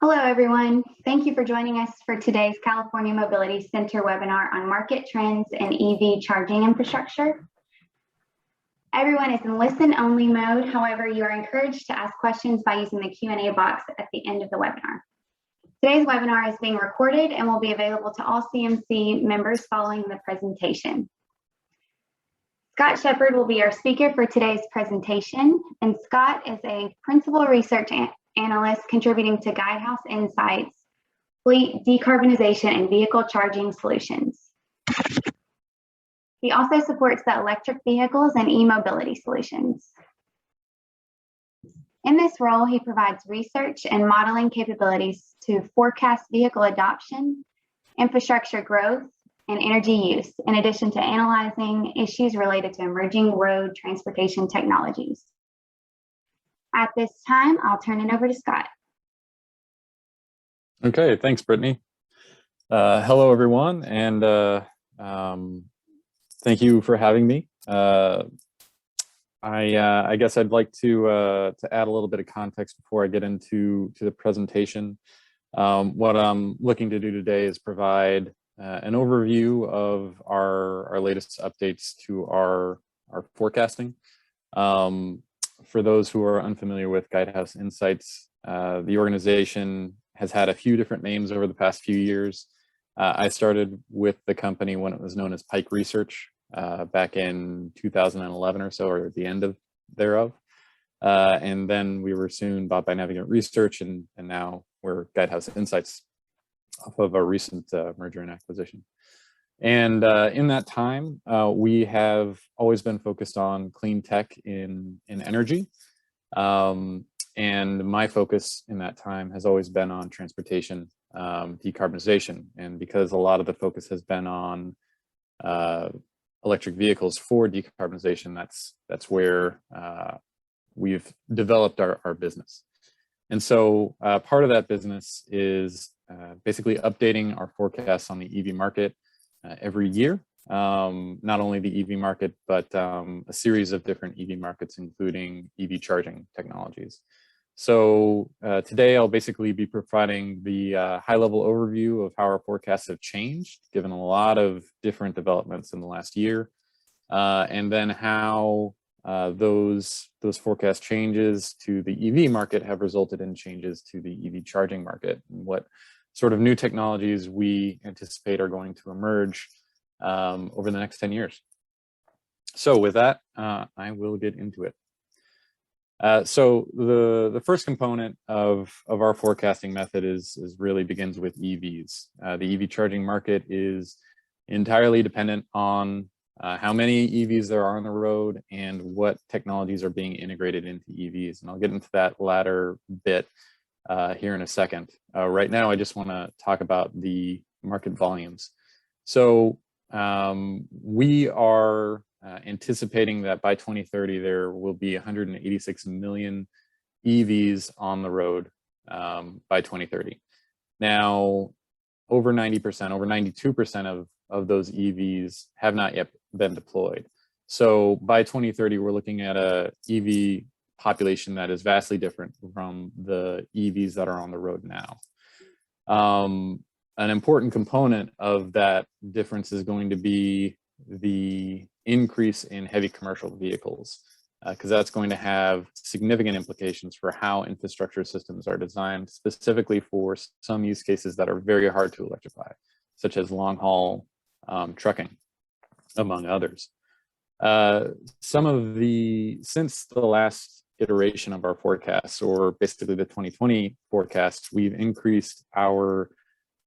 Hello, everyone. Thank you for joining us for today's California Mobility Center webinar on market trends and EV charging infrastructure. Everyone is in listen-only mode. However, you are encouraged to ask questions by using the Q&A box at the end of the webinar. Today's webinar is being recorded and will be available to all CMC members following the presentation. Scott Shepard will be our speaker for today's presentation, and Scott is a principal research analyst contributing to Guidehouse Insights, fleet decarbonization and vehicle charging solutions. He also supports the electric vehicles and e-mobility solutions. In this role, he provides research and modeling capabilities to forecast vehicle adoption, infrastructure growth, and energy use, in addition to analyzing issues related to emerging road transportation technologies. At this time, I'll turn it over to Scott. Okay, thanks, Brittany. Hello, everyone, and thank you for having me. I guess I'd like to add a little bit of context before I get into the presentation. What I'm looking to do today is provide an overview of our latest updates to our forecasting. For those who are unfamiliar with Guidehouse Insights, the organization has had a few different names over the past few years. I started with the company when it was known as Pike Research back in 2011 or so, or at the end thereof. And then we were soon bought by Navigant Research, and now we're Guidehouse Insights off of a recent merger and acquisition. And in that time, we have always been focused on clean tech in energy. And my focus in that time has always been on transportation decarbonization. And because a lot of the focus has been on electric vehicles for decarbonization, that's where we've developed our business. And so part of that business is basically updating our forecasts on the EV market every year, not only the EV market, but a series of different EV markets, including EV charging technologies. So today I'll basically be providing the high-level overview of how our forecasts have changed, given a lot of different developments in the last year, and then how those forecast changes to the EV market have resulted in changes to the EV charging market, and what sort of new technologies we anticipate are going to emerge over the next 10 years. So with that, I will get into it. So the first component of our forecasting method really begins with EVs. The EV charging market is entirely dependent on how many EVs there are on the road and what technologies are being integrated into EVs. And I'll get into that latter bit here in a second. Right now, I just want to talk about the market volumes. So we are anticipating that by 2030, there will be 186 million EVs on the road by 2030. Now, over 90%, over 92% of those EVs have not yet been deployed. So by 2030, we're looking at a EV population that is vastly different from the EVs that are on the road now. An important component of that difference is going to be the increase in heavy commercial vehicles, because that's going to have significant implications for how infrastructure systems are designed, specifically for some use cases that are very hard to electrify, such as long-haul trucking, among others. Since the last iteration of our forecasts, or basically the 2020 forecast, we've increased our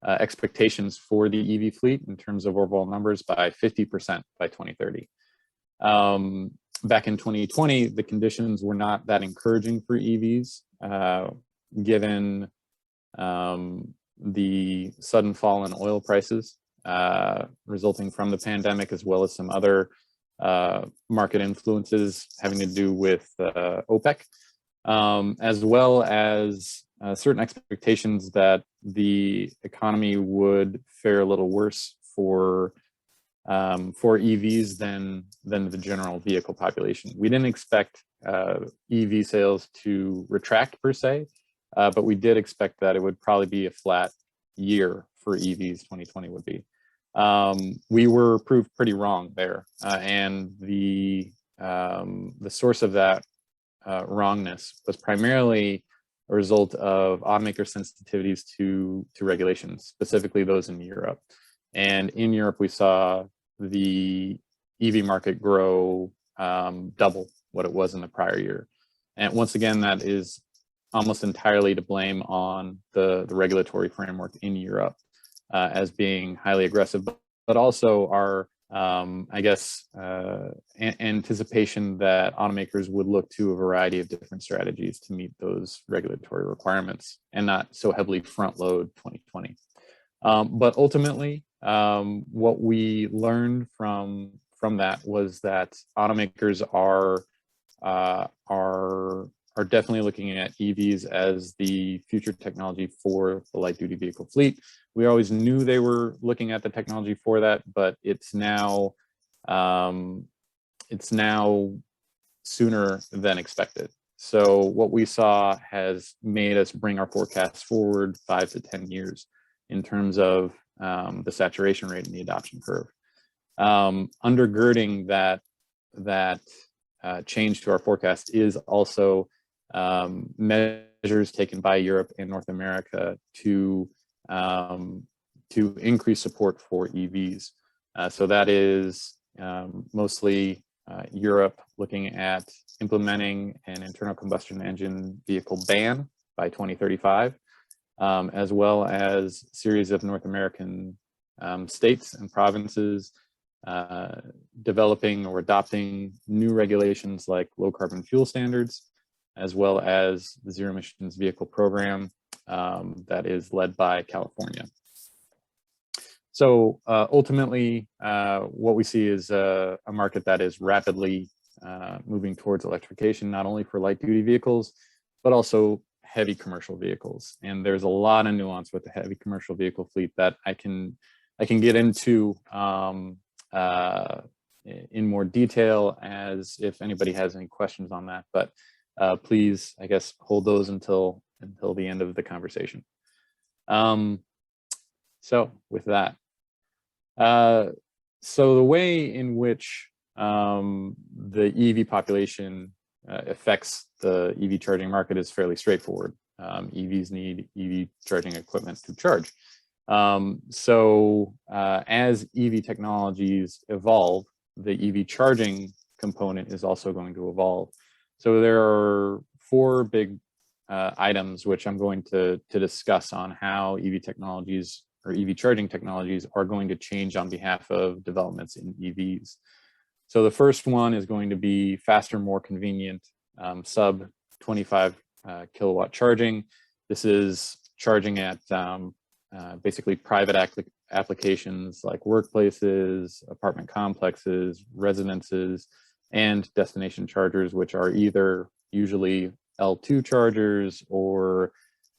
expectations for the EV fleet in terms of overall numbers by 50% by 2030. Back in 2020, the conditions were not that encouraging for EVs, given the sudden fall in oil prices resulting from the pandemic, as well as some other market influences having to do with OPEC, as well as certain expectations that the economy would fare a little worse for EVs than the general vehicle population. We didn't expect EV sales to retract per se, but we did expect that it would probably be a flat year for EVs. 2020 would be. We were proved pretty wrong there, and the source of that wrongness was primarily a result of automaker sensitivities to regulations, specifically those in Europe. And in Europe, we saw the EV market grow double what it was in the prior year. And once again, that is almost entirely to blame on the regulatory framework in Europe as being highly aggressive, but also our, I guess, anticipation that automakers would look to a variety of different strategies to meet those regulatory requirements and not so heavily front load 2020. But ultimately, what we learned from that was that automakers are definitely looking at EVs as the future technology for the light duty vehicle fleet. We always knew they were looking at the technology for that, but it's now sooner than expected. So what we saw has made us bring our forecasts forward 5 to 10 years in terms of the saturation rate and the adoption curve. Undergirding that change to our forecast is also measures taken by Europe and North America to increase support for EVs. So that is mostly Europe looking at implementing an internal combustion engine vehicle ban by 2035, as well as a series of North American states and provinces developing or adopting new regulations like low carbon fuel standards, as well as the zero emissions vehicle program that is led by California. So ultimately, what we see is a market that is rapidly moving towards electrification, not only for light duty vehicles, but also heavy commercial vehicles. And there's a lot of nuance with the heavy commercial vehicle fleet that I can get into in more detail as if anybody has any questions on that, but please, I guess, hold those until the end of the conversation. So with that, so the way in which the EV population affects the EV charging market is fairly straightforward. EVs need EV charging equipment to charge. So as EV technologies evolve, the EV charging component is also going to evolve. So there are 4 big items which I'm going to discuss on how EV technologies or EV charging technologies are going to change on behalf of developments in EVs. So the first one is going to be faster, more convenient, sub 25 kilowatt charging. This is charging at basically private applications like workplaces, apartment complexes, residences, and destination chargers, which are either usually L2 chargers or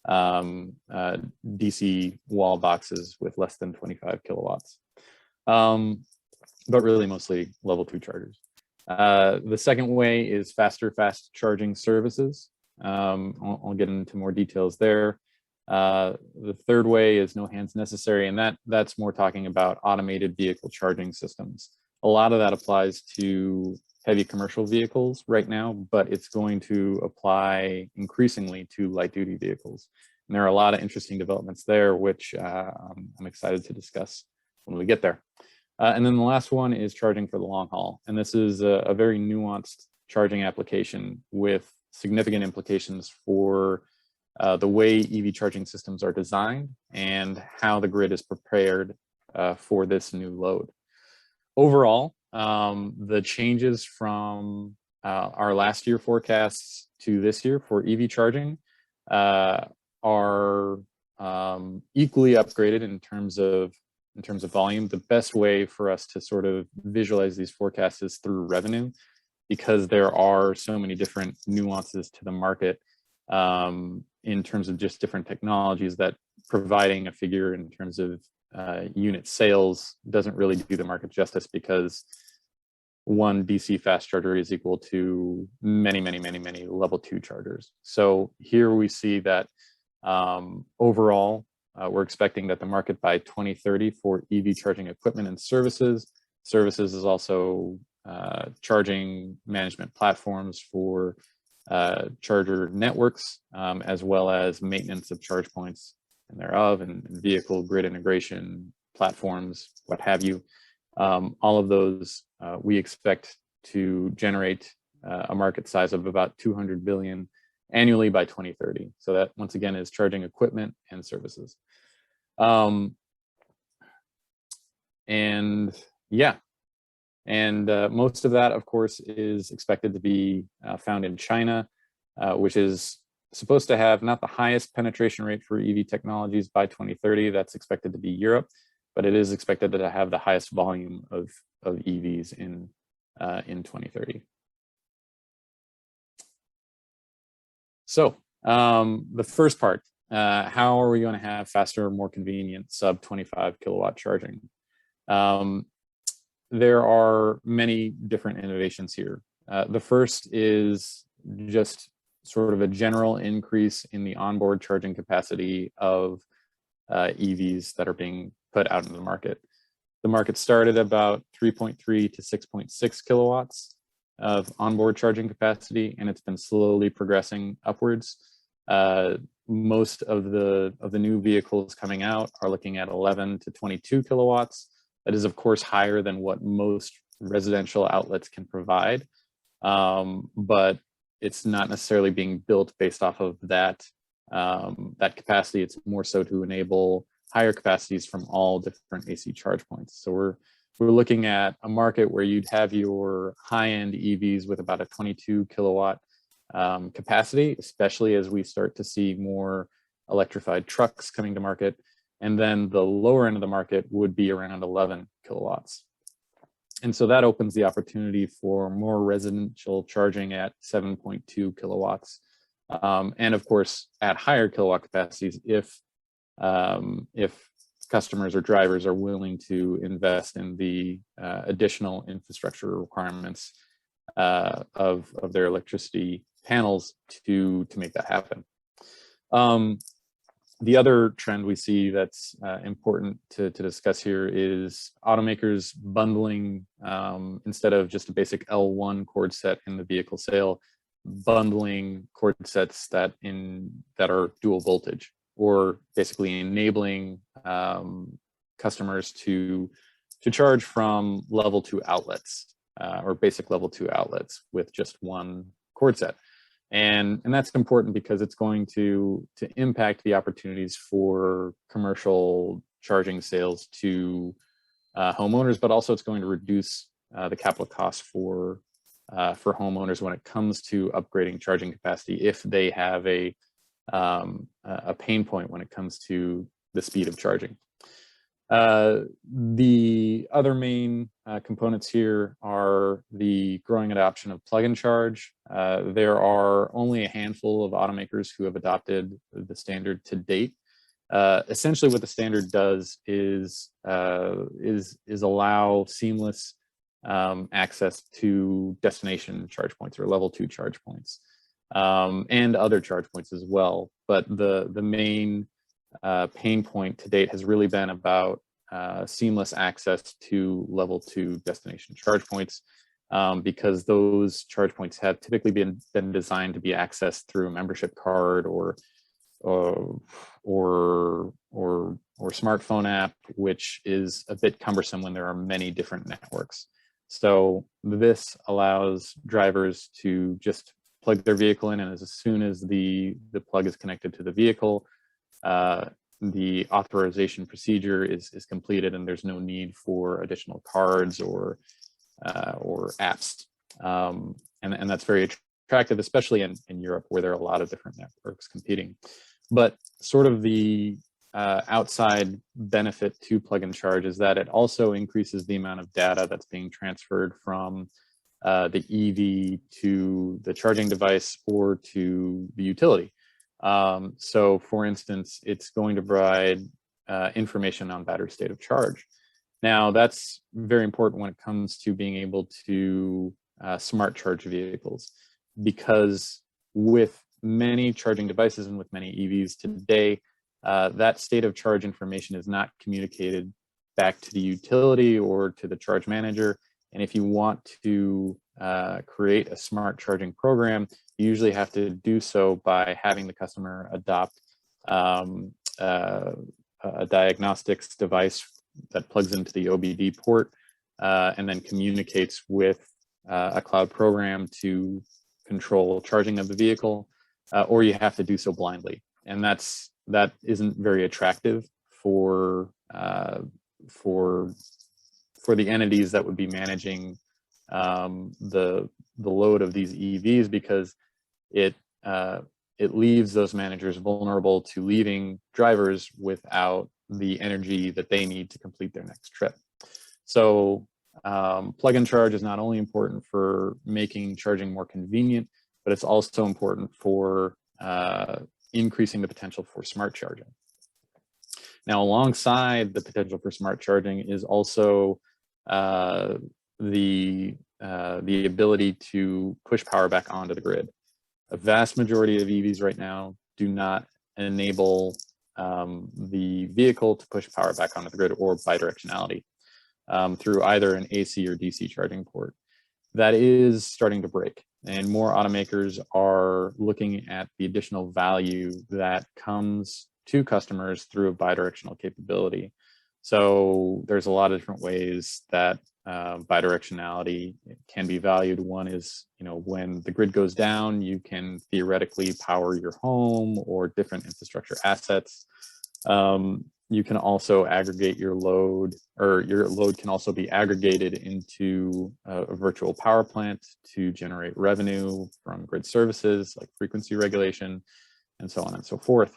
DC wall boxes with less than 25 kilowatts, but really mostly level 2 chargers. The second way is faster fast charging services. I'll get into more details there. The third way is no hands necessary, and that's more talking about automated vehicle charging systems. A lot of that applies to heavy commercial vehicles right now, but it's going to apply increasingly to light duty vehicles. And there are a lot of interesting developments there, which I'm excited to discuss when we get there. And then the last one is charging for the long haul. And this is a very nuanced charging application with significant implications for the way EV charging systems are designed and how the grid is prepared for this new load. Overall, the changes from our last year forecasts to this year for EV charging are equally upgraded in terms of volume. The best way for us to sort of visualize these forecasts is through revenue, because there are so many different nuances to the market in terms of just different technologies that providing a figure in terms of unit sales doesn't really do the market justice, because one DC fast charger is equal to many, many, many, many level 2 chargers. So here we see that overall, we're expecting that the market by 2030 for EV charging equipment and services is also charging management platforms for charger networks, as well as maintenance of charge points and thereof, and vehicle grid integration platforms, what have you. All of those we expect to generate a market size of about 200 billion annually by 2030. So that, once again, is charging equipment and services. And most of that, of course, is expected to be found in China, which is supposed to have not the highest penetration rate for EV technologies by 2030. That's expected to be Europe, but it is expected to have the highest volume of EVs in 2030. So the first part, how are we going to have faster, more convenient sub 25 kilowatt charging? There are many different innovations here. The first is just sort of a general increase in the onboard charging capacity of EVs that are being put out into the market. The market started about 3.3 to 6.6 kilowatts of onboard charging capacity, and it's been slowly progressing upwards. Most of the new vehicles coming out are looking at 11 to 22 kilowatts. That is, of course, higher than what most residential outlets can provide, but it's not necessarily being built based off of that capacity. It's more so to enable higher capacities from all different AC charge points. So we're looking at a market where you'd have your high-end EVs with about a 22 kilowatt capacity, especially as we start to see more electrified trucks coming to market. And then the lower end of the market would be around 11 kilowatts. And so that opens the opportunity for more residential charging at 7.2 kilowatts. And of course, at higher kilowatt capacities, if customers or drivers are willing to invest in the additional infrastructure requirements of their electricity panels to make that happen. The other trend we see that's important to discuss here is automakers bundling, instead of just a basic L1 cord set in the vehicle sale, bundling cord sets that are dual voltage, or basically enabling customers to charge from level 2 outlets, or basic level 2 outlets with just one cord set. And that's important because it's going to impact the opportunities for commercial charging sales to homeowners, but also it's going to reduce the capital costs for homeowners when it comes to upgrading charging capacity if they have a pain point when it comes to the speed of charging. The other main components here are the growing adoption of plug and charge. There are only a handful of automakers who have adopted the standard to date. Essentially what the standard does is allow seamless access to destination charge points or level 2 charge points, and other charge points as well. But the main pain point to date has really been about seamless access to level 2 destination charge points, because those charge points have typically been designed to be accessed through a membership card or smartphone app, which is a bit cumbersome when there are many different networks. So this allows drivers to just plug their vehicle in, and as soon as the plug is connected to the vehicle, the authorization procedure is completed, and there's no need for additional cards or apps. And that's very attractive, especially in Europe, where there are a lot of different networks competing. But sort of the outside benefit to plug and charge is that it also increases the amount of data that's being transferred from the EV to the charging device or to the utility. So for instance, it's going to provide information on battery state of charge. Now, that's very important when it comes to being able to smart charge vehicles, because with many charging devices and with many EVs today, that state of charge information is not communicated back to the utility or to the charge manager. And if you want to create a smart charging program, you usually have to do so by having the customer adopt a diagnostics device that plugs into the OBD port and then communicates with a cloud program to control charging of the vehicle, or you have to do so blindly. And that isn't very attractive for the entities that would be managing the load of these EVs, because it leaves those managers vulnerable to leaving drivers without the energy that they need to complete their next trip. So plug and charge is not only important for making charging more convenient, but it's also important for increasing the potential for smart charging. Now, alongside the potential for smart charging is also the ability to push power back onto the grid. A vast majority of EVs right now do not enable the vehicle to push power back onto the grid or bidirectionality through either an AC or DC charging port. That is starting to break, and more automakers are looking at the additional value that comes to customers through a bidirectional capability. So there's a lot of different ways that bidirectionality can be valued. One is, when the grid goes down, you can theoretically power your home or different infrastructure assets. You can also aggregate your load, or your load can also be aggregated into a virtual power plant to generate revenue from grid services like frequency regulation and so on and so forth.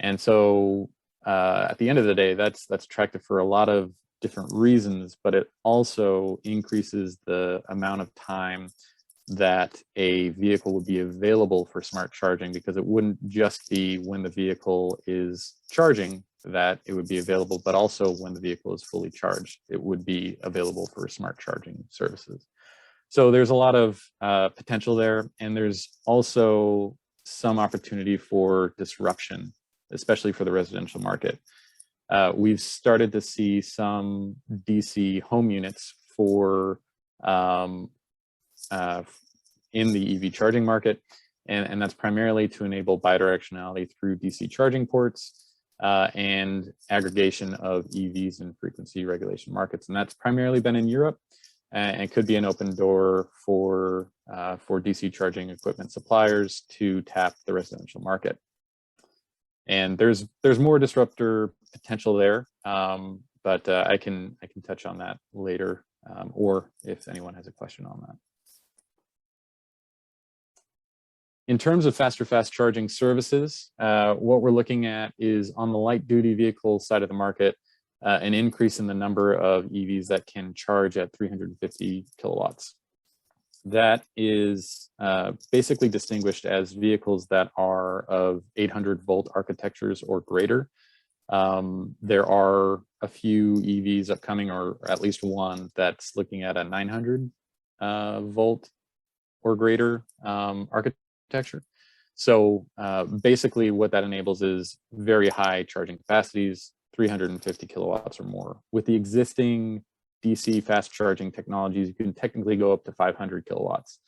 And so at the end of the day, that's attractive for a lot of different reasons, but it also increases the amount of time that a vehicle would be available for smart charging, because it wouldn't just be when the vehicle is charging that it would be available, but also when the vehicle is fully charged, it would be available for smart charging services. So there's a lot of potential there, and there's also some opportunity for disruption, especially for the residential market. We've started to see some DC home units for in the EV charging market, and that's primarily to enable bidirectionality through DC charging ports and aggregation of EVs in frequency regulation markets, and that's primarily been in Europe, and could be an open door for DC charging equipment suppliers to tap the residential market. And there's more disruptor potential there, but I can touch on that later, or if anyone has a question on that. In terms of faster fast charging services, what we're looking at is, on the light duty vehicle side of the market, an increase in the number of EVs that can charge at 350 kilowatts. That is basically distinguished as vehicles that are of 800 volt architectures or greater. There are a few EVs upcoming, or at least one that's looking at a 900 volt or greater architecture. So basically what that enables is very high charging capacities, 350 kilowatts or more. With the existing DC fast charging technologies, you can technically go up to 500 kilowatts.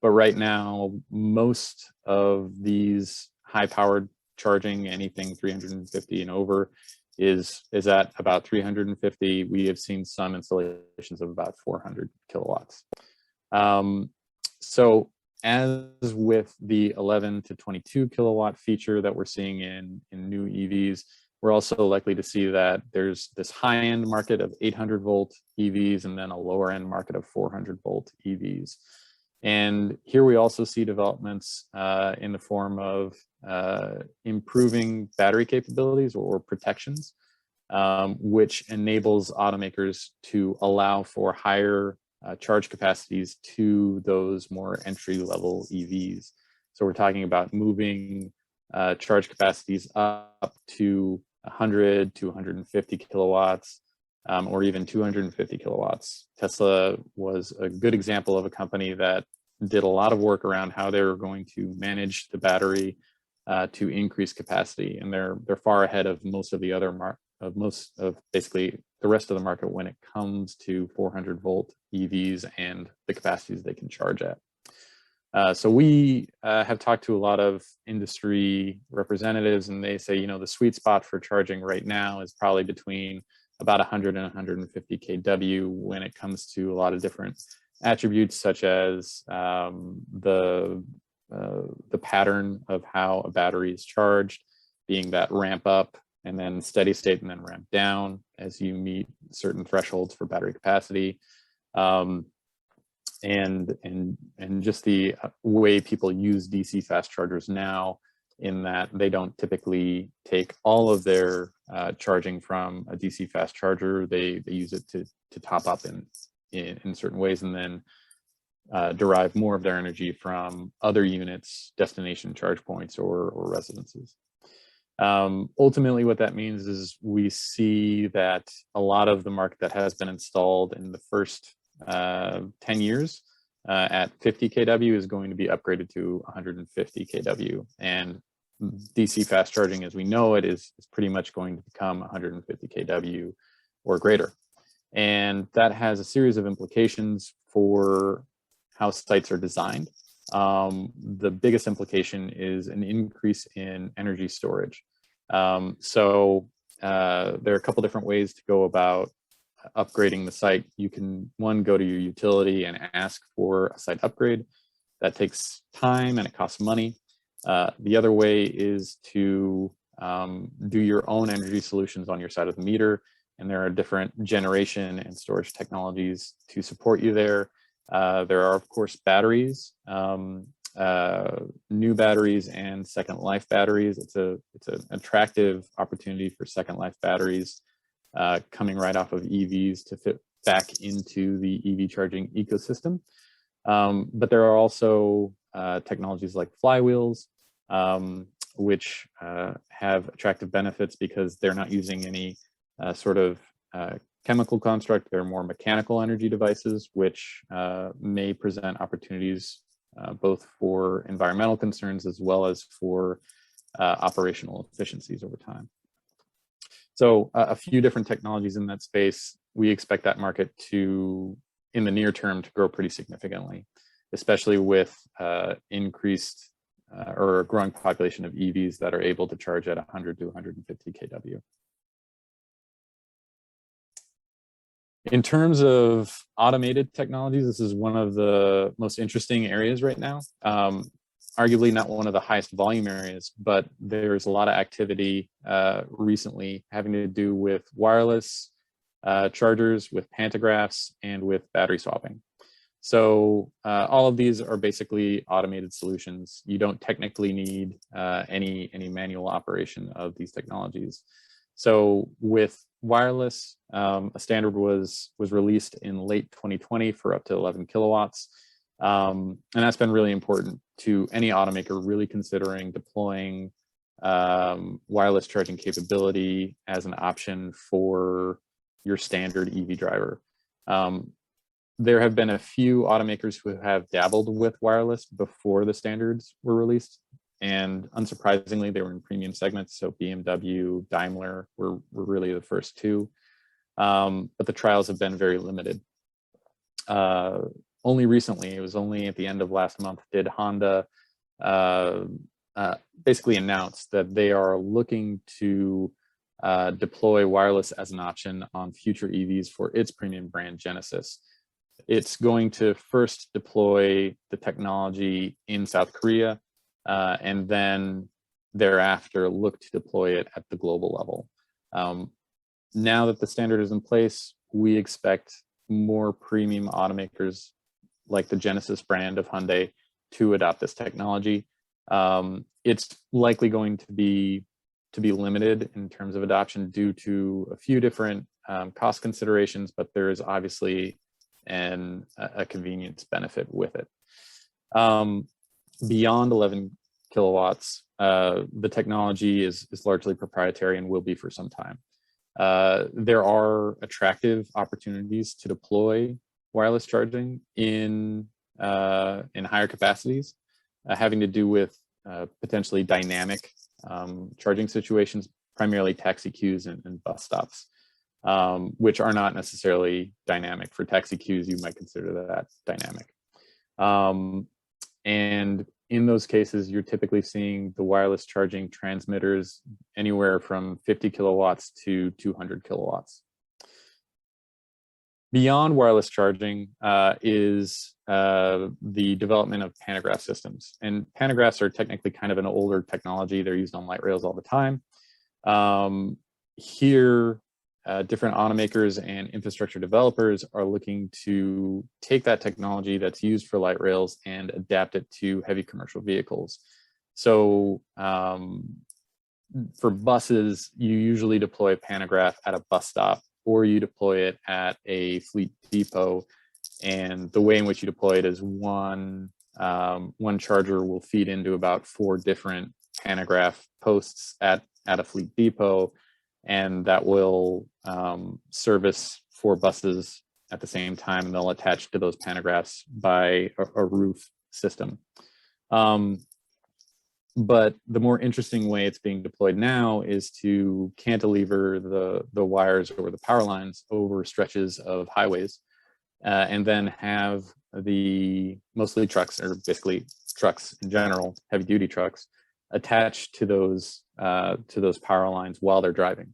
But right now, most of these high powered charging, anything 350 and over, is at about 350. We have seen some installations of about 400 kilowatts. So as with the 11 to 22 kilowatt feature that we're seeing in new EVs, we're also likely to see that there's this high-end market of 800 volt EVs and then a lower-end market of 400 volt EVs. And here we also see developments in the form of improving battery capabilities or protections, which enables automakers to allow for higher charge capacities to those more entry-level EVs. So we're talking about moving charge capacities up to 100 to 150 kilowatts, or even 250 kilowatts. Tesla was a good example of a company that did a lot of work around how they were going to manage the battery to increase capacity, and they're far ahead of most of the other most of basically the rest of the market when it comes to 400 volt EVs and the capacities they can charge at. So we have talked to a lot of industry representatives, and they say, you know, the sweet spot for charging right now is probably between about 100 and 150 kW when it comes to a lot of different attributes, such as the pattern of how a battery is charged, being that ramp up and then steady state and then ramp down as you meet certain thresholds for battery capacity. And just the way people use DC fast chargers now, in that they don't typically take all of their charging from a DC fast charger. They use it to top up in certain ways, and then derive more of their energy from other units, destination charge points, or residences. Ultimately, what that means is we see that a lot of the market that has been installed in the first 10 years at 50 kW is going to be upgraded to 150 kW. And DC fast charging, as we know it, is pretty much going to become 150 kW or greater. And that has a series of implications for how sites are designed. The biggest implication is an increase in energy storage. So there are a couple different ways to go about upgrading the site. You can, one, go to your utility and ask for a site upgrade. That takes time and it costs money. The other way is to do your own energy solutions on your side of the meter. And there are different generation and storage technologies to support you there. There are, of course, batteries, new batteries and second life batteries. It's an attractive opportunity for second life batteries coming right off of EVs to fit back into the EV charging ecosystem. But there are also technologies like flywheels, which have attractive benefits because they're not using any sort of chemical construct. They're more mechanical energy devices, which may present opportunities both for environmental concerns as well as for operational efficiencies over time. So a few different technologies in that space. We expect that market to, in the near term, to grow pretty significantly, especially with increased or a growing population of EVs that are able to charge at 100 to 150 kW. In terms of automated technologies, this is one of the most interesting areas right now. Arguably not one of the highest volume areas, but there's a lot of activity recently having to do with wireless chargers, with pantographs, and with battery swapping. So all of these are basically automated solutions. You don't technically need any manual operation of these technologies. So with wireless, a standard was released in late 2020 for up to 11 kilowatts. And that's been really important to any automaker really considering deploying wireless charging capability as an option for your standard EV driver. There have been a few automakers who have dabbled with wireless before the standards were released. And unsurprisingly, they were in premium segments. So BMW, Daimler were really the first two. But the trials have been very limited. Only recently, it was only at the end of last month, did Honda basically announce that they are looking to deploy wireless as an option on future EVs for its premium brand Genesis. It's going to first deploy the technology in South Korea, and then thereafter look to deploy it at the global level. Now that the standard is in place, we expect more premium automakers like the Genesis brand of Hyundai to adopt this technology. It's likely going to be limited in terms of adoption due to a few different cost considerations, but there is obviously a convenience benefit with it. Beyond 11 kilowatts, the technology is largely proprietary and will be for some time. There are attractive opportunities to deploy wireless charging in higher capacities, having to do with potentially dynamic charging situations, primarily taxi queues and bus stops, which are not necessarily dynamic. For taxi queues, you might consider that dynamic. And in those cases, you're typically seeing the wireless charging transmitters anywhere from 50 kilowatts to 200 kilowatts. Beyond wireless charging is the development of pantograph systems. And pantographs are technically kind of an older technology. They're used on light rails all the time. Here, different automakers and infrastructure developers are looking to take that technology that's used for light rails and adapt it to heavy commercial vehicles. So for buses, you usually deploy a pantograph at a bus stop, or you deploy it at a fleet depot. And the way in which you deploy it is one charger will feed into about 4 different pantograph posts at a fleet depot, and that will service 4 buses at the same time, and they'll attach to those pantographs by a roof system. But the more interesting way it's being deployed now is to cantilever the wires or the power lines over stretches of highways, and then have the mostly trucks, or basically trucks in general, heavy duty trucks, attached to those power lines while they're driving.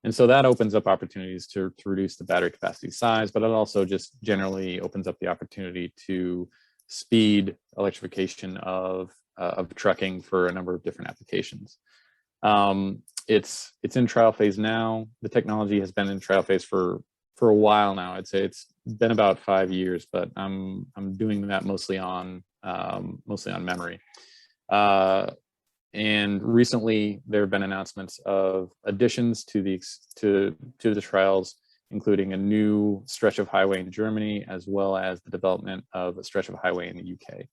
And so that opens up opportunities to reduce the battery capacity size, but it also just generally opens up the opportunity to speed electrification of trucking for a number of different applications. It's in trial phase now. The technology has been in trial phase for a while now. I'd say it's been about 5 years, but I'm doing that mostly on memory. And recently, there have been announcements of additions to the trials, including a new stretch of highway in Germany, as well as the development of a stretch of highway in the UK.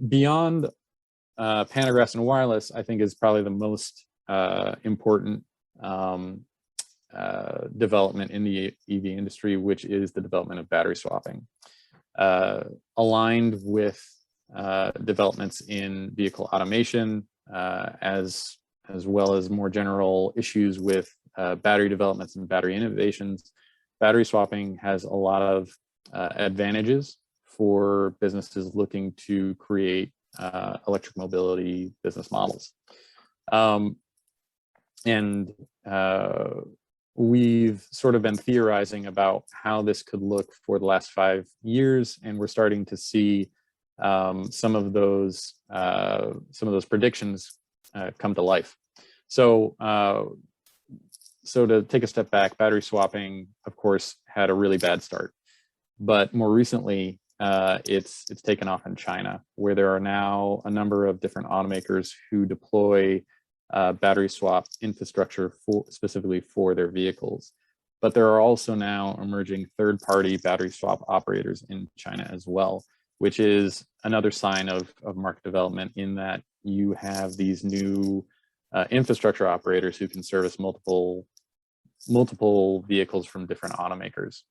Beyond pantographs and wireless, I think is probably the most important development in the EV industry, which is the development of battery swapping. Aligned with developments in vehicle automation, as well as more general issues with battery developments and battery innovations, battery swapping has a lot of advantages for businesses looking to create electric mobility business models. And we've sort of been theorizing about how this could look for the last 5 years, and we're starting to see some of those predictions come to life. So to take a step back, battery swapping, of course, had a really bad start, but more recently, it's taken off in China, where there are now a number of different automakers who deploy battery swap infrastructure specifically for their vehicles. But there are also now emerging third-party battery swap operators in China as well, which is another sign of market development, in that you have these new infrastructure operators who can service multiple vehicles from different automakers.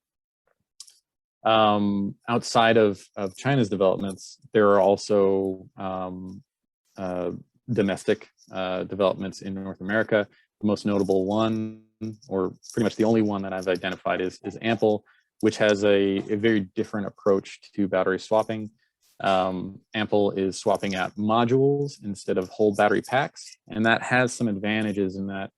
Outside of China's developments, there are also domestic developments in North America. The most notable one, or pretty much the only one that I've identified, is Ample, which has a very different approach to battery swapping. Ample is swapping out modules instead of whole battery packs, and that has some advantages in that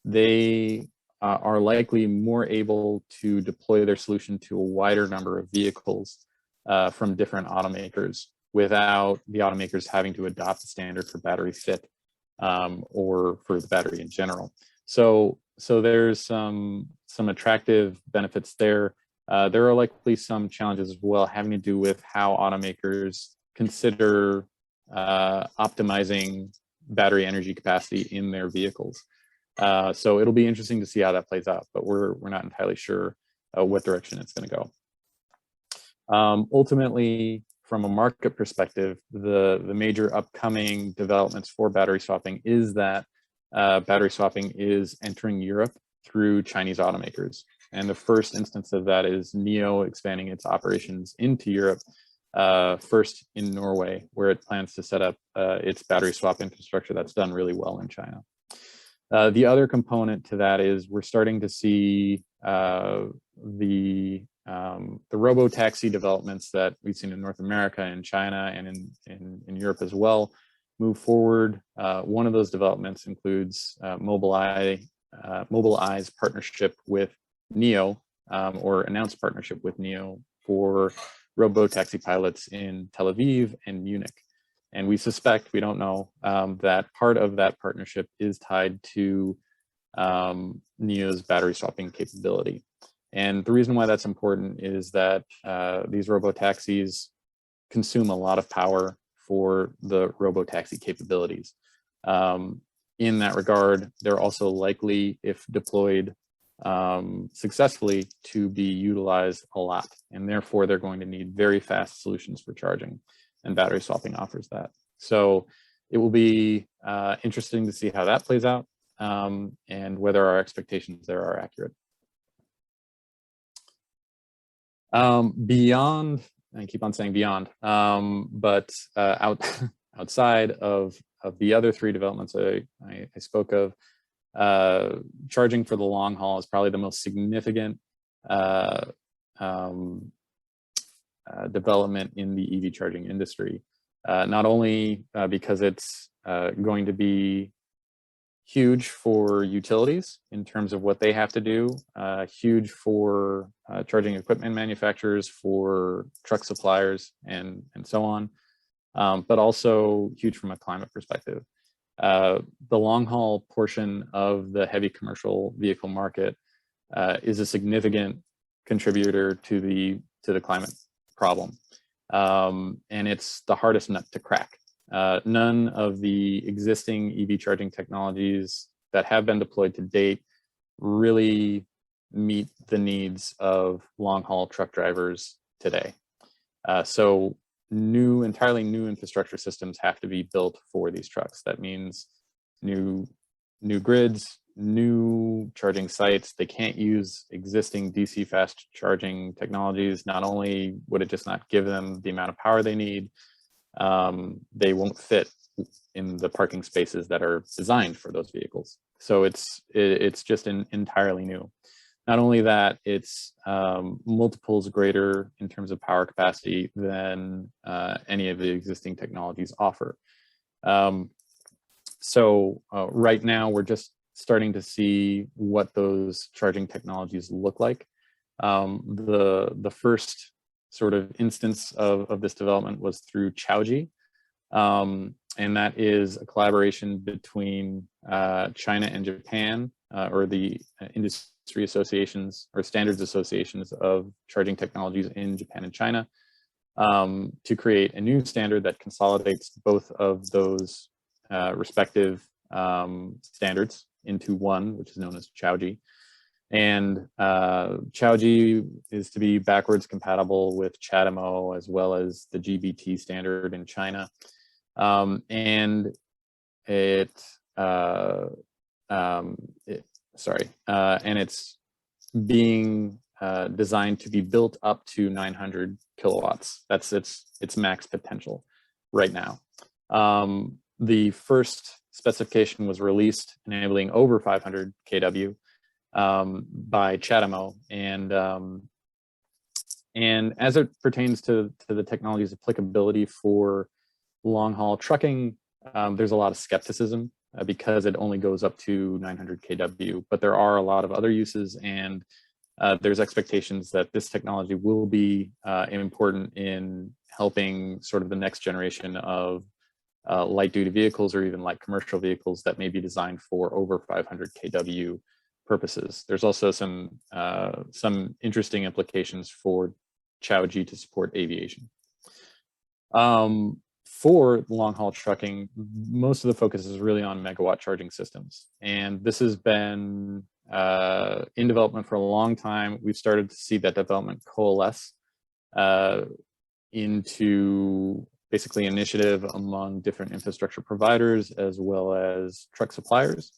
they are likely more able to deploy their solution to a wider number of vehicles from different automakers, without the automakers having to adopt a standard for battery fit or for the battery in general. So there's some attractive benefits there. There are likely some challenges as well, having to do with how automakers consider optimizing battery energy capacity in their vehicles. So it'll be interesting to see how that plays out, but we're not entirely sure what direction it's going to go. Ultimately, from a market perspective, the major upcoming developments for battery swapping is that battery swapping is entering Europe through Chinese automakers. And the first instance of that is NIO expanding its operations into Europe, first in Norway, where it plans to set up its battery swap infrastructure that's done really well in China. The other component to that is we're starting to see the robo-taxi developments that we've seen in North America and China and in Europe as well move forward. One of those developments includes Mobileye's partnership with NIO, or announced partnership with NIO for robo-taxi pilots in Tel Aviv and Munich. And we suspect, we don't know, that part of that partnership is tied to NIO's battery swapping capability. And the reason why that's important is that these robo-taxis consume a lot of power for the robo-taxi capabilities. In that regard, they're also likely, if deployed successfully, to be utilized a lot. And therefore, they're going to need very fast solutions for charging. And battery swapping offers that. So it will be interesting to see how that plays out and whether our expectations there are accurate. Beyond, I keep on saying beyond, but outside of the other three developments I spoke of, charging for the long haul is probably the most significant development in the EV charging industry, not only because it's going to be huge for utilities in terms of what they have to do, huge for charging equipment manufacturers, for truck suppliers, and so on, but also huge from a climate perspective. The long haul portion of the heavy commercial vehicle market is a significant contributor to the climate problem, and it's the hardest nut to crack. None of the existing EV charging technologies that have been deployed to date really meet the needs of long-haul truck drivers today. So entirely new infrastructure systems have to be built for these trucks. That means new grids, new charging sites. They can't use existing DC fast charging technologies. Not only would it just not give them the amount of power they need, they won't fit in the parking spaces that are designed for those vehicles. So it's just entirely new. Not only that, it's multiples greater in terms of power capacity than any of the existing technologies offer. So right now, we're just starting to see what those charging technologies look like. The first sort of instance of this development was through Chaoji, and that is a collaboration between China and Japan, or the industry associations or standards associations of charging technologies in Japan and China, to create a new standard that consolidates both of those respective standards into one, which is known as Chaoji. And Chaoji is to be backwards compatible with CHAdeMO as well as the GBT standard in China. And it's being designed to be built up to 900 kilowatts. That's its max potential right now. The first specification was released enabling over 500 kW by CHAdeMO, and as it pertains to the technology's applicability for long-haul trucking, there's a lot of skepticism because it only goes up to 900 kW, but there are a lot of other uses, and there's expectations that this technology will be important in helping sort of the next generation of light-duty vehicles or even light commercial vehicles that may be designed for over 500 kW purposes. There's also some interesting implications for Chaoji to support aviation. For long-haul trucking, most of the focus is really on megawatt charging systems, and this has been in development for a long time. We've started to see that development coalesce into basically initiative among different infrastructure providers as well as truck suppliers.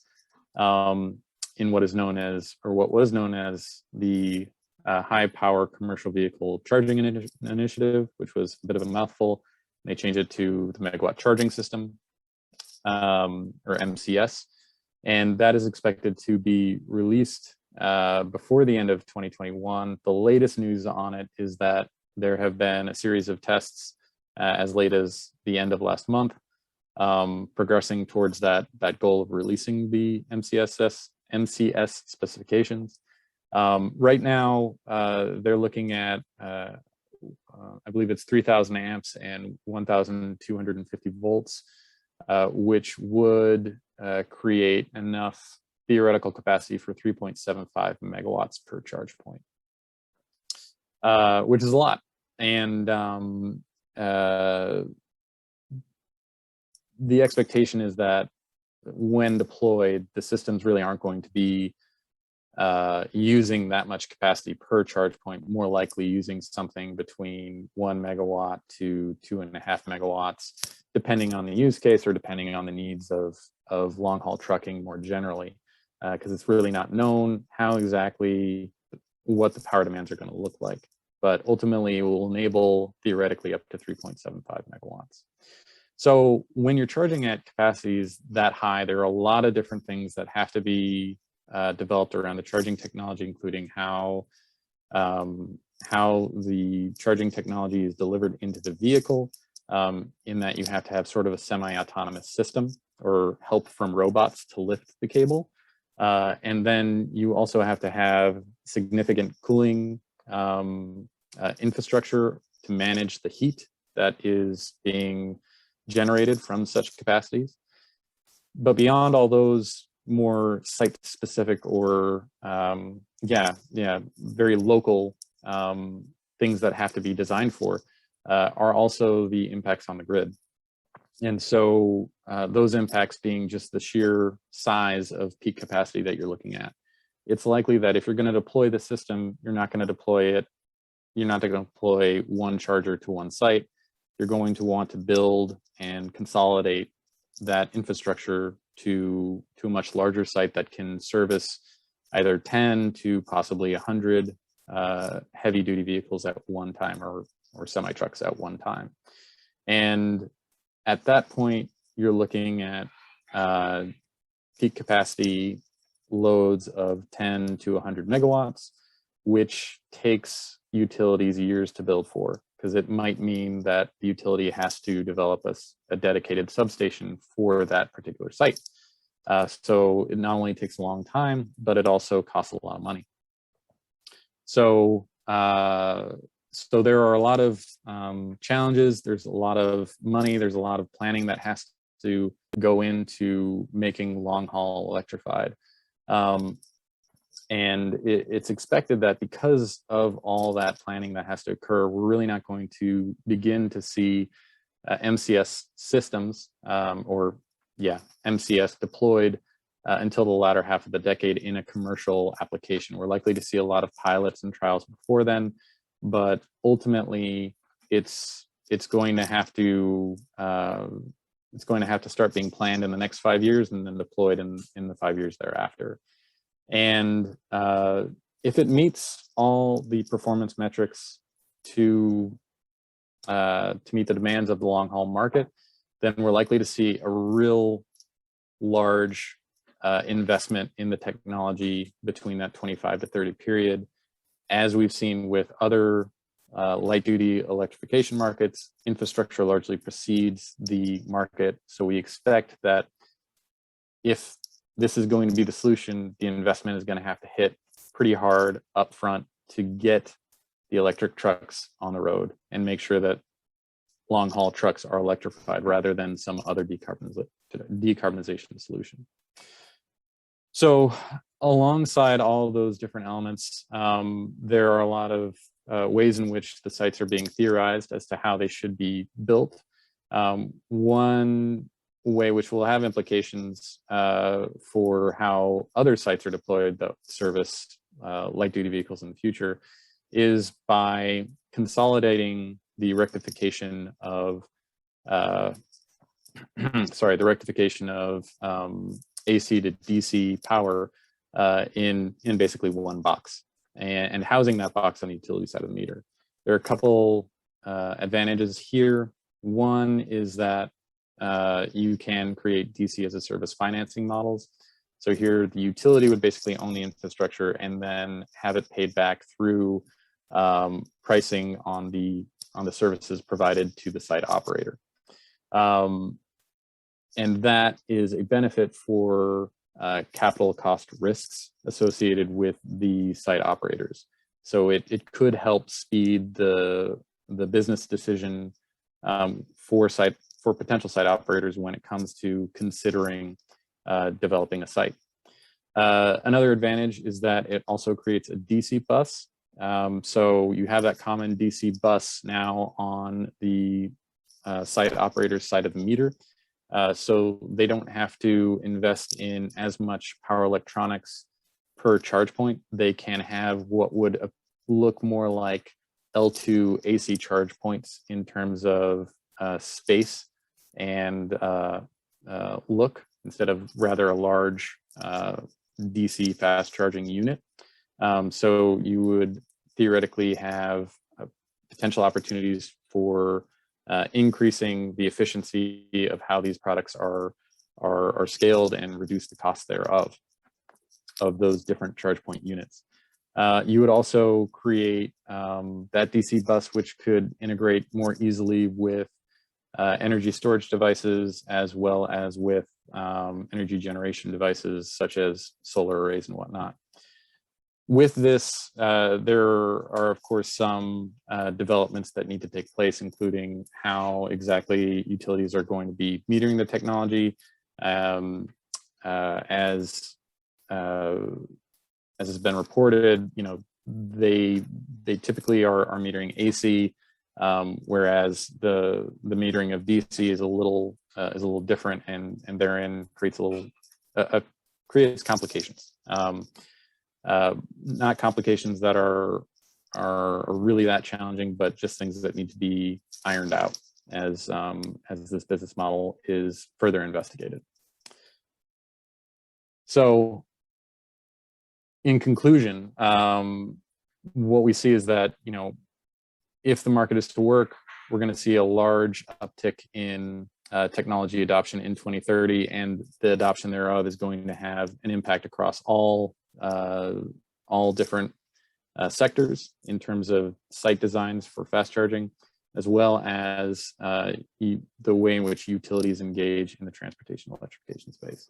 in what is known as, or what was known as, the High Power Commercial Vehicle Charging Initiative, which was a bit of a mouthful. They changed it to the Megawatt Charging System, or MCS, and that is expected to be released before the end of 2021. The latest news on it is that there have been a series of tests as late as the end of last month, progressing towards that goal of releasing the MCS specifications. Right now, they're looking at, I believe it's 3,000 amps and 1,250 volts, which would create enough theoretical capacity for 3.75 megawatts per charge point, which is a lot. And the expectation is that when deployed, the systems really aren't going to be using that much capacity per charge point, more likely using something between 1 megawatt to 2.5 megawatts, depending on the use case or depending on the needs of long haul trucking more generally, because it's really not known how exactly what the power demands are going to look like. But ultimately, it will enable theoretically up to 3.75 megawatts. So when you're charging at capacities that high, there are a lot of different things that have to be developed around the charging technology, including how the charging technology is delivered into the vehicle, in that you have to have sort of a semi-autonomous system or help from robots to lift the cable. And then you also have to have significant cooling infrastructure to manage the heat that is being generated from such capacities. But beyond all those more site-specific or very local things that have to be designed for, are also the impacts on the grid. And so those impacts being just the sheer size of peak capacity that you're looking at. It's likely that if you're going to deploy the system, you're not going to deploy one charger to one site. You're going to want to build and consolidate that infrastructure to a much larger site that can service either 10 to possibly 100 heavy duty vehicles at one time, or semi trucks at one time. And at that point, you're looking at peak capacity loads of 10 to 100 megawatts, which takes utilities years to build for, because it might mean that the utility has to develop a dedicated substation for that particular site. So it not only takes a long time, but it also costs a lot of money. So there are a lot of challenges. There's a lot of money. There's a lot of planning that has to go into making long haul electrified. And it's expected that because of all that planning that has to occur, we're really not going to begin to see MCS systems, MCS deployed until the latter half of the decade in a commercial application. We're likely to see a lot of pilots and trials before then, but ultimately it's going to have to start being planned in the next 5 years and then deployed in the 5 years thereafter. And if it meets all the performance metrics to meet the demands of the long haul market, then we're likely to see a real large investment in the technology between that 25 to 30 period. As we've seen with other light duty electrification markets, infrastructure largely precedes the market. So we expect that if this is going to be the solution, the investment is going to have to hit pretty hard upfront to get the electric trucks on the road and make sure that long haul trucks are electrified rather than some other decarbonization solution. So alongside all of those different elements, there are a lot of ways in which the sites are being theorized as to how they should be built. One way which will have implications for how other sites are deployed that service light duty vehicles in the future is by consolidating the rectification of AC to DC power in basically one box, and housing that box on the utility side of the meter. There are a couple advantages here. One is that you can create DC as a service financing models. So here the utility would basically own the infrastructure and then have it paid back through pricing on the services provided to the site operator. And that is a benefit for capital cost risks associated with the site operators. So it could help speed the business decision for potential site operators when it comes to considering developing a site. Another advantage is that it also creates a DC bus. So you have that common DC bus now on the site operator's side of the meter. So they don't have to invest in as much power electronics per charge point. They can have what would look more like L2 AC charge points in terms of space and look, instead of rather a large DC fast charging unit. So you would theoretically have potential opportunities for increasing the efficiency of how these products are scaled and reduce the cost thereof of those different charge point units. You would also create that DC bus, which could integrate more easily with energy storage devices, as well as with energy generation devices such as solar arrays and whatnot. With this, there are, of course, some developments that need to take place, including how exactly utilities are going to be metering the technology. As has been reported, they typically are metering AC, whereas the metering of DC is a little different, and therein creates creates complications. Not complications that are really that challenging, but just things that need to be ironed out as this business model is further investigated. So, in conclusion, what we see is that if the market is to work, we're going to see a large uptick in technology adoption in 2030, and the adoption thereof is going to have an impact across all different sectors in terms of site designs for fast charging, as well as the way in which utilities engage in the transportation electrification space.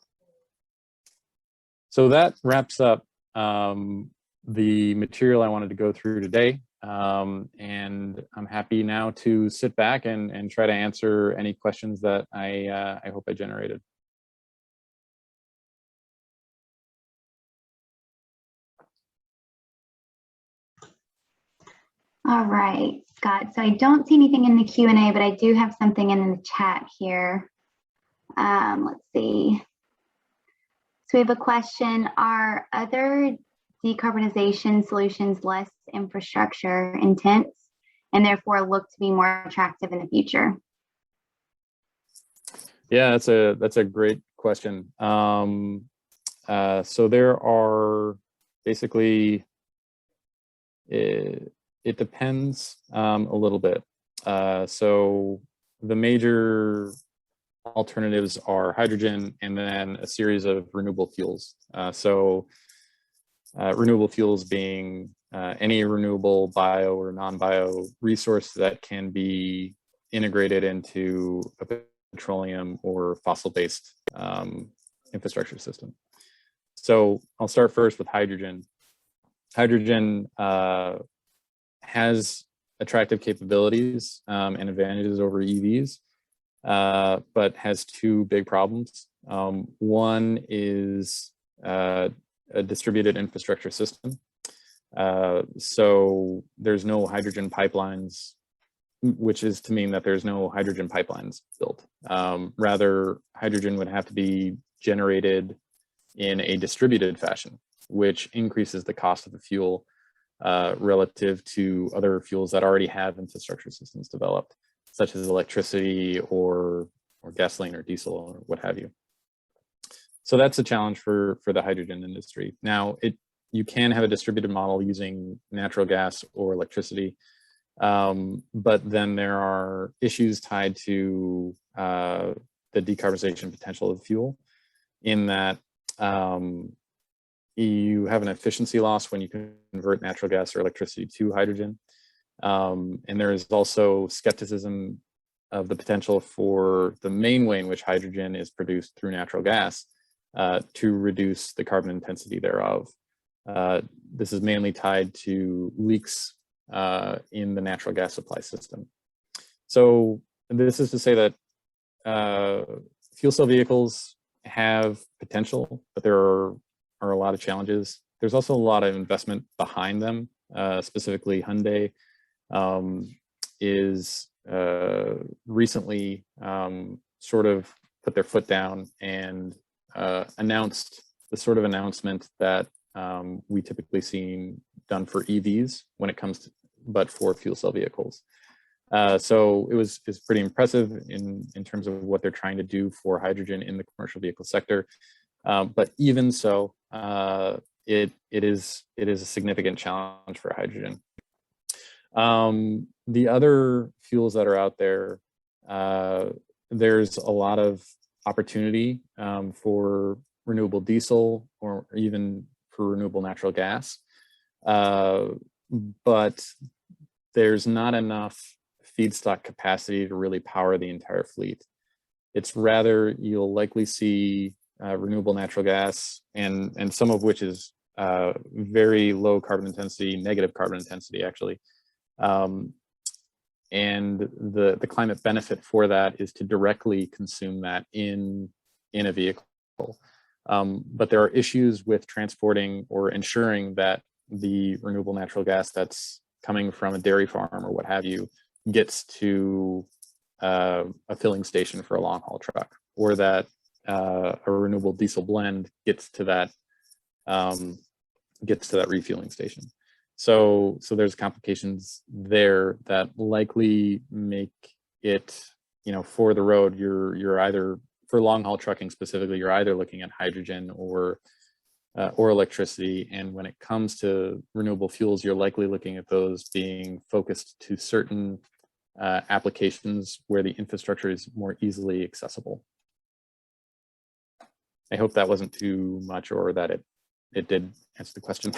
So that wraps up the material I wanted to go through today. And I'm happy now to sit back and try to answer any questions that I hope I generated. All right, Scott. So I don't see anything in the Q&A, but I do have something in the chat here. Let's see. So we have a question: are other decarbonization solutions less infrastructure intense and therefore look to be more attractive in the future? Yeah, that's a great question. So there are basically, it depends a little bit. So the major alternatives are hydrogen and then a series of renewable fuels. Renewable fuels being any renewable bio or non-bio resource that can be integrated into a petroleum or fossil-based infrastructure system. So I'll start first with hydrogen. Hydrogen has attractive capabilities and advantages over EVs, but has two big problems. One is a distributed infrastructure system. So there's no hydrogen pipelines, which is to mean that there's no hydrogen pipelines built. Rather, hydrogen would have to be generated in a distributed fashion, which increases the cost of the fuel relative to other fuels that already have infrastructure systems developed, such as electricity or gasoline or diesel or what have you. So that's a challenge for the hydrogen industry. Now, you can have a distributed model using natural gas or electricity, but then there are issues tied to the decarbonization potential of fuel, in that you have an efficiency loss when you convert natural gas or electricity to hydrogen. And there is also skepticism of the potential for the main way in which hydrogen is produced through natural gas to reduce the carbon intensity thereof. This is mainly tied to leaks in the natural gas supply system. So this is to say that fuel cell vehicles have potential, but there are a lot of challenges. There's also a lot of investment behind them. Specifically, Hyundai is recently sort of put their foot down and announced the sort of announcement that we typically see done for EVs when it comes to, but for fuel cell vehicles. So it's pretty impressive in terms of what they're trying to do for hydrogen in the commercial vehicle sector. But even so, it is a significant challenge for hydrogen. The other fuels that are out there, there's a lot of opportunity for renewable diesel or even for renewable natural gas, but there's not enough feedstock capacity to really power the entire fleet. It's rather, you'll likely see renewable natural gas, and some of which is very low carbon intensity, negative carbon intensity actually. And the climate benefit for that is to directly consume that in a vehicle. But there are issues with transporting or ensuring that the renewable natural gas that's coming from a dairy farm or what have you gets to a filling station for a long haul truck, or that a renewable diesel blend gets to that refueling station. So there's complications there that likely make it, for the road, you're either, for long haul trucking specifically, you're either looking at hydrogen or electricity. And when it comes to renewable fuels, you're likely looking at those being focused to certain applications where the infrastructure is more easily accessible. I hope that wasn't too much, or that it did answer the question.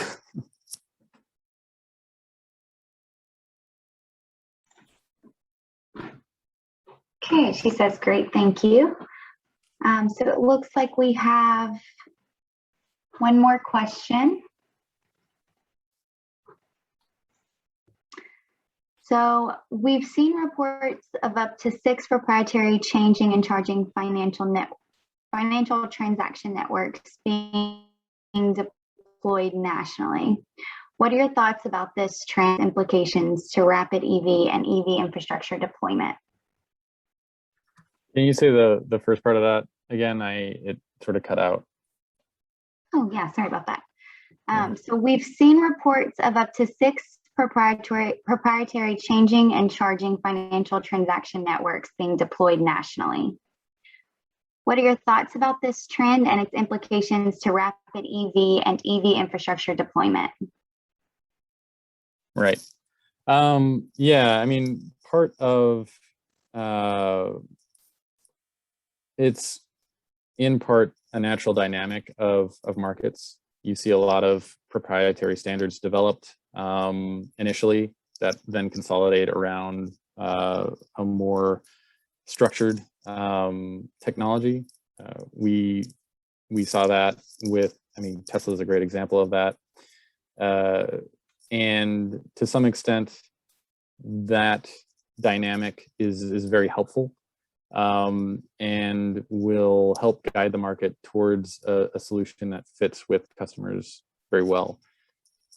Okay, she says, great, thank you. So it looks like we have one more question. So we've seen reports of up to 6 proprietary changing and charging financial transaction networks being deployed nationally. What are your thoughts about this trend implications to rapid EV and EV infrastructure deployment? Can you say the first part of that again? It sort of cut out. Oh yeah, sorry about that. So we've seen reports of up to 6 proprietary changing and charging financial transaction networks being deployed nationally. What are your thoughts about this trend and its implications to rapid EV and EV infrastructure deployment? Right. Yeah, I mean, part of it's in part a natural dynamic of markets. You see a lot of proprietary standards developed initially that then consolidate around a more structured technology. We saw that with, Tesla is a great example of that. And to some extent, that dynamic is very helpful and will help guide the market towards a solution that fits with customers very well.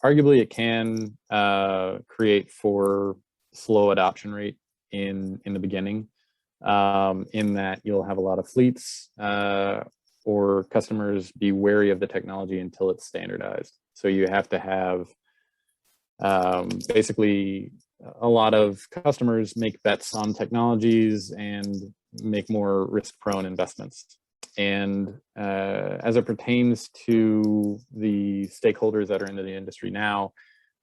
Arguably, it can create for slow adoption rate in the beginning, in that you'll have a lot of fleets or customers be wary of the technology until it's standardized. So you have to have basically a lot of customers make bets on technologies and make more risk-prone investments. And as it pertains to the stakeholders that are into the industry now,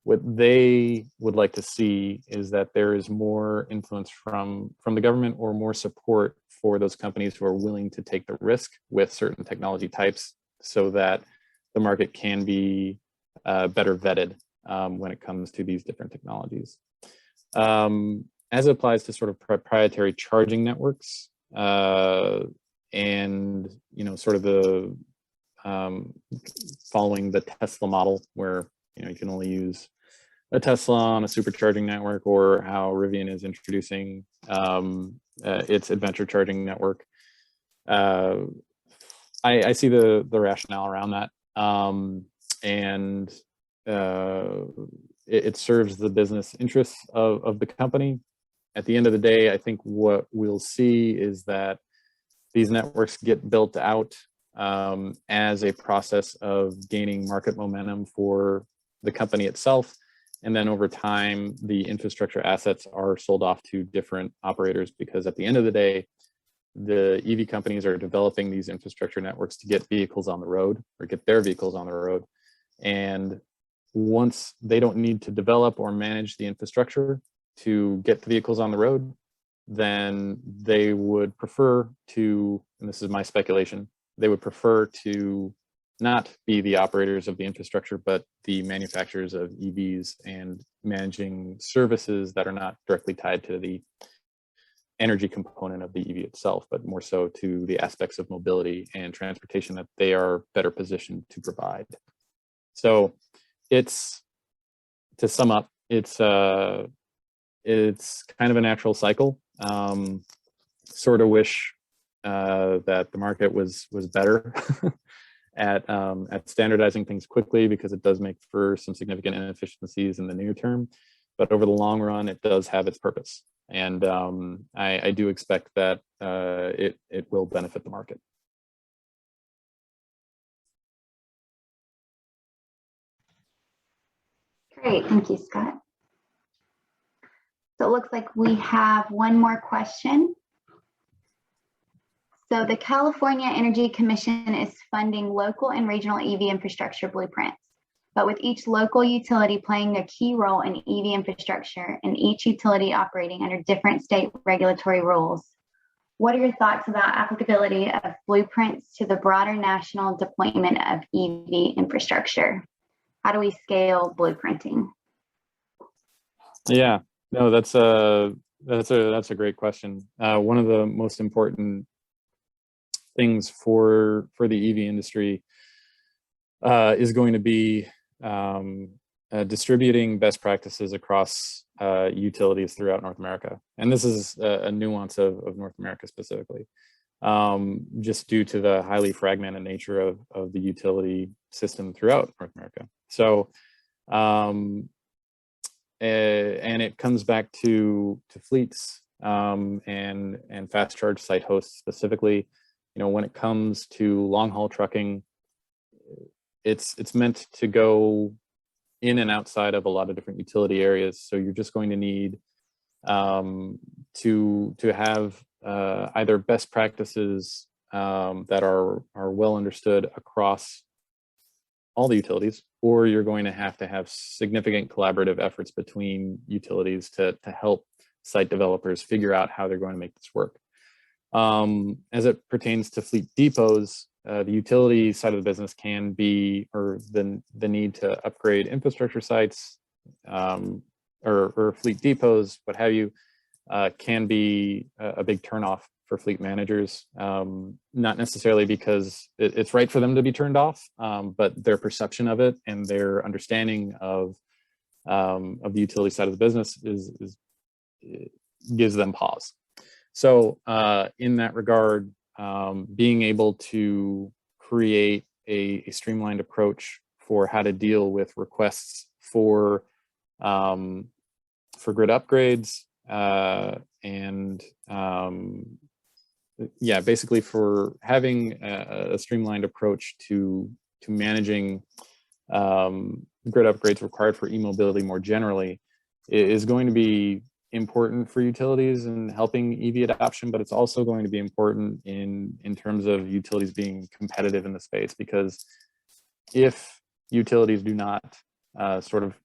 what they would like to see is that there is more influence from the government, or more support for those companies who are willing to take the risk with certain technology types, so that the market can be better vetted when it comes to these different technologies. As it applies to sort of proprietary charging networks, and sort of the following the Tesla model, where you can only use a Tesla on a supercharging network, or how Rivian is introducing its adventure charging network. I see the rationale around that, and it serves the business interests of the company. At the end of the day, I think what we'll see is that these networks get built out as a process of gaining market momentum for the company itself. And then over time, the infrastructure assets are sold off to different operators, because at the end of the day, the EV companies are developing these infrastructure networks to get vehicles on the road, or get their vehicles on the road. And once they don't need to develop or manage the infrastructure to get the vehicles on the road, then they would prefer to, and this is my speculation, they would prefer to not be the operators of the infrastructure, but the manufacturers of EVs, and managing services that are not directly tied to the energy component of the EV itself, but more so to the aspects of mobility and transportation that they are better positioned to provide. So it's, to sum up, it's kind of a natural cycle. Sort of wish that the market was better at standardizing things quickly, because it does make for some significant inefficiencies in the near term, but over the long run, it does have its purpose. And I do expect that it will benefit the market. Great, thank you, Scott. So it looks like we have one more question. So the California Energy Commission is funding local and regional EV infrastructure blueprints, but with each local utility playing a key role in EV infrastructure, and each utility operating under different state regulatory rules, what are your thoughts about applicability of blueprints to the broader national deployment of EV infrastructure? How do we scale blueprinting? Yeah, no, that's a great question. One of the most important things for the EV industry is going to be distributing best practices across utilities throughout North America. And this is a nuance of North America specifically, just due to the highly fragmented nature of the utility system throughout North America. So, and it comes back to fleets and fast charge site hosts specifically. When it comes to long haul trucking, it's meant to go in and outside of a lot of different utility areas. So you're just going to need to have either best practices that are well understood across all the utilities, or you're going to have significant collaborative efforts between utilities to help site developers figure out how they're going to make this work. As it pertains to fleet depots, the utility side of the business can be, or the need to upgrade infrastructure sites or fleet depots, what have you, can be a big turnoff for fleet managers. Not necessarily because it's right for them to be turned off, but their perception of it and their understanding of the utility side of the business gives them pause. So in that regard, being able to create a streamlined approach for how to deal with requests for grid upgrades and yeah, basically for having a streamlined approach to managing grid upgrades required for e-mobility more generally is going to be important for utilities and helping EV adoption, but it's also going to be important in terms of utilities being competitive in the space, because if utilities do not sort of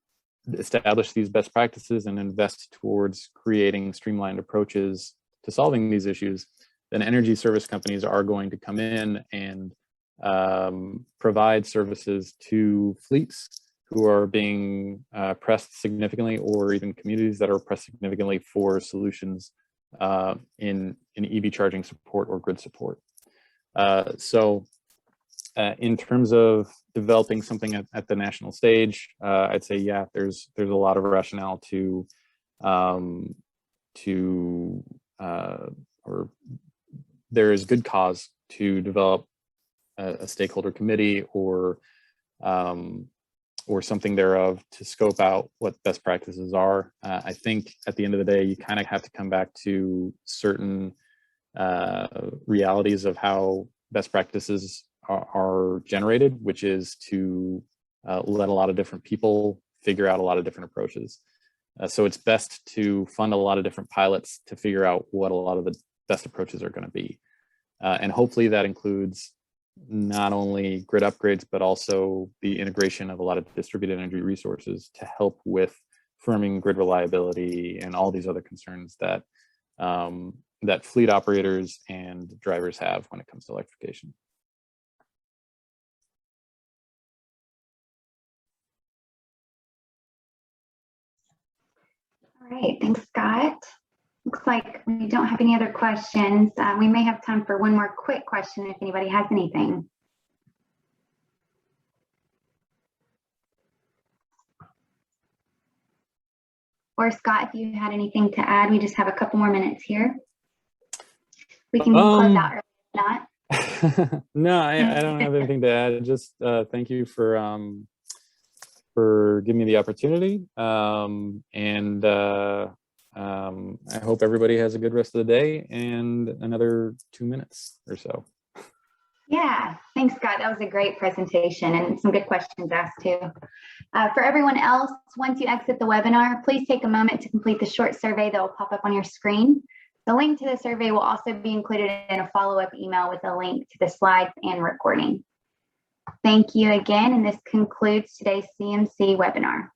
establish these best practices and invest towards creating streamlined approaches to solving these issues, then energy service companies are going to come in and provide services to fleets who are being pressed significantly, or even communities that are pressed significantly for solutions in EV charging support or grid support. So in terms of developing something at the national stage, I'd say, yeah, there's a lot of rationale or there is good cause to develop a stakeholder committee or something thereof to scope out what best practices are. I think at the end of the day, you kind of have to come back to certain realities of how best practices are generated, which is to let a lot of different people figure out a lot of different approaches. So it's best to fund a lot of different pilots to figure out what a lot of the best approaches are going to be. And hopefully that includes not only grid upgrades, but also the integration of a lot of distributed energy resources to help with firming grid reliability and all these other concerns that that fleet operators and drivers have when it comes to electrification. All right, thanks, Scott. Looks like we don't have any other questions. We may have time for one more quick question if anybody has anything. Or Scott, if you had anything to add, we just have a couple more minutes here. We can close out early if not. No, I don't have anything to add. Just thank you for giving me the opportunity. I hope everybody has a good rest of the day and another 2 minutes or so. Yeah, thanks, Scott. That was a great presentation and some good questions asked too. For everyone else, once you exit the webinar, please take a moment to complete the short survey that will pop up on your screen. The link to the survey will also be included in a follow-up email with a link to the slides and recording. Thank you again, and this concludes today's CMC webinar.